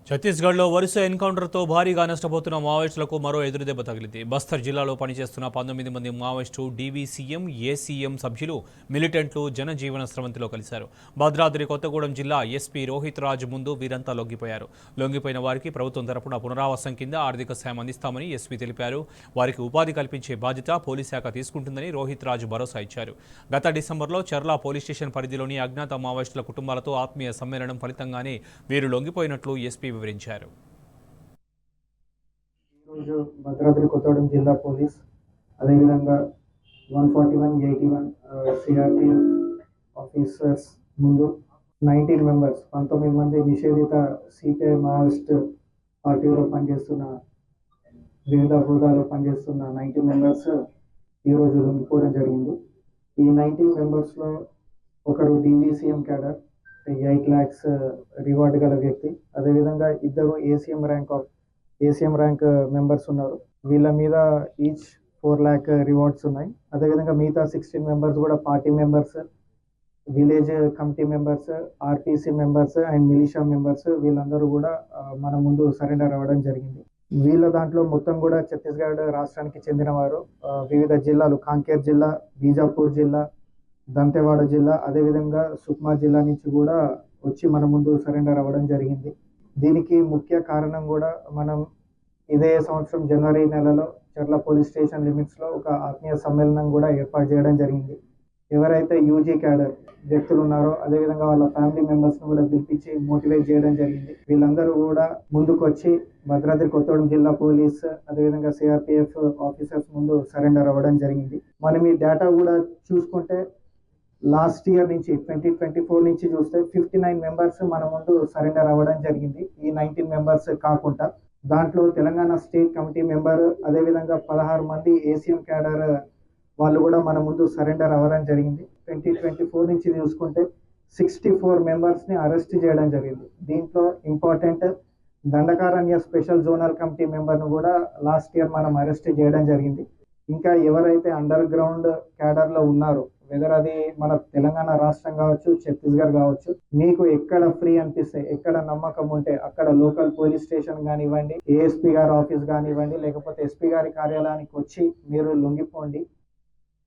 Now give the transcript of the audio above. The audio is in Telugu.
ఛత్తీస్గఢ్లో వరుస ఎన్కౌంటర్తో భారీగా నష్టపోతున్న మావోయిస్టులకు మరో ఎదురుదెబ్బ తగిలింది. బస్తర్ జిల్లాలో పనిచేస్తున్న 19 మంది మావోయిస్టు డీవీసీఎం, ఏసీఎం సభ్యులు, మిలిటెంట్లు జనజీవన స్రవంతిలో కలిశారు. భద్రాద్రి కొత్తగూడెం జిల్లా ఎస్పీ రోహిత్ రాజ్ ముందు వీరంతా లొంగిపోయారు. లొంగిపోయిన వారికి ప్రభుత్వం తరపున పునరావాసం కింద ఆర్థిక సాయం అందిస్తామని ఎస్పీ తెలిపారు. వారికి ఉపాధి కల్పించే బాధ్యత పోలీస్ శాఖ తీసుకుంటుందని రోహిత్ రాజ్ భరోసా ఇచ్చారు. గత డిసెంబర్లో చర్లా పోలీస్ స్టేషన్ పరిధిలోని అజ్ఞాత మావోయిస్టుల కుటుంబాలతో ఆత్మీయ సమ్మేళనం ఫలితంగానే వీరు లొంగిపోయినట్లు ఎస్పీ వివరించారు. ఈరోజు భద్రాద్రి కొత్తగూడెం జిల్లా పోలీస్ అదేవిధంగా 141-81 సిఆర్పిఎఫ్ ఆఫీసర్స్ ముందు 19 మంది నిషేధిత సిపిఐ మావోయిస్ట్ పార్టీలో పనిచేస్తున్న వివిధ హోదాలో పనిచేస్తున్న 19 మెంబర్స్ ఈరోజు లొంగిపోవడం జరిగింది. ఈ 19 మెంబర్స్లో ఒకరు డీవీసీఎం క్యాడర్ 8 lakhs రివార్డ్ గల వ్యక్తి, అదేవిధంగా ఇద్దరు ఏసీఎం ర్యాంక్ మెంబర్స్ ఉన్నారు. వీళ్ళ మీద ఈచ్ 4 lakh రివార్డ్స్ ఉన్నాయి. అదేవిధంగా మిగతా 16 మెంబర్స్ కూడా party members, village committee members, RPC members and militia members వీళ్ళందరూ కూడా మన ముందు సరెండర్ అవ్వడం జరిగింది. వీళ్ళ దాంట్లో మొత్తం కూడా ఛత్తీస్గఢ్ రాష్ట్రానికి చెందినవారు. వివిధ జిల్లాలు కాంకేర్ జిల్లా, బీజాపూర్ జిల్లా, దంతెవాడ జిల్లా, అదేవిధంగా సుక్మా జిల్లా నుంచి కూడా వచ్చి మన ముందు సరెండర్ అవ్వడం జరిగింది. దీనికి ముఖ్య కారణం కూడా మనం ఇదే సంవత్సరం జనవరి నెలలో చర్ల పోలీస్ స్టేషన్ లిమిట్స్లో ఒక ఆత్మీయ సమ్మేళనం కూడా ఏర్పాటు చేయడం జరిగింది. ఎవరైతే యూజీ క్యాడర్ వ్యక్తులు ఉన్నారో అదేవిధంగా వాళ్ళ ఫ్యామిలీ మెంబర్స్ని కూడా పిలిపించి మోటివేట్ చేయడం జరిగింది. వీళ్ళందరూ కూడా ముందుకు వచ్చి భద్రాద్రి కొత్తగూడెం జిల్లా పోలీస్ అదేవిధంగా సిఆర్పిఎఫ్ ఆఫీసర్స్ ముందు సరెండర్ అవ్వడం జరిగింది. మనం ఈ డేటా కూడా చూసుకుంటే లాస్ట్ ఇయర్ నుంచి 2024 నుంచి చూస్తే 59 మెంబర్స్ మన ముందు సరెండర్ అవ్వడం జరిగింది. ఈ 19 మెంబర్స్ కాకుండా దాంట్లో తెలంగాణ స్టేట్ కమిటీ మెంబర్ అదేవిధంగా 16 మంది ఏసీఎం క్యాడర్ వాళ్ళు కూడా మన ముందు సరెండర్ అవ్వడం జరిగింది. 2024 నుంచి చూసుకుంటే 64 మెంబర్స్ని అరెస్ట్ చేయడం జరిగింది. దీంట్లో important Dandakaranya special zonal committee మెంబర్ను కూడా లాస్ట్ ఇయర్ మనం అరెస్ట్ చేయడం జరిగింది. ఇంకా ఎవరైతే అండర్ గ్రౌండ్ క్యాడర్లో ఉన్నారో, వెదర్ అది మన తెలంగాణ రాష్ట్రం కావచ్చు, ఛత్తీస్గఢ్ కావచ్చు, మీకు ఎక్కడ ఫ్రీ అనిపిస్తే, ఎక్కడ నమ్మకం ఉంటే అక్కడ లోకల్ పోలీస్ స్టేషన్ కానివ్వండి, ఏఎస్పీ గారి ఆఫీస్ కానివ్వండి, లేకపోతే ఎస్పీ గారి కార్యాలయానికి వచ్చి మీరు లొంగిపోండి.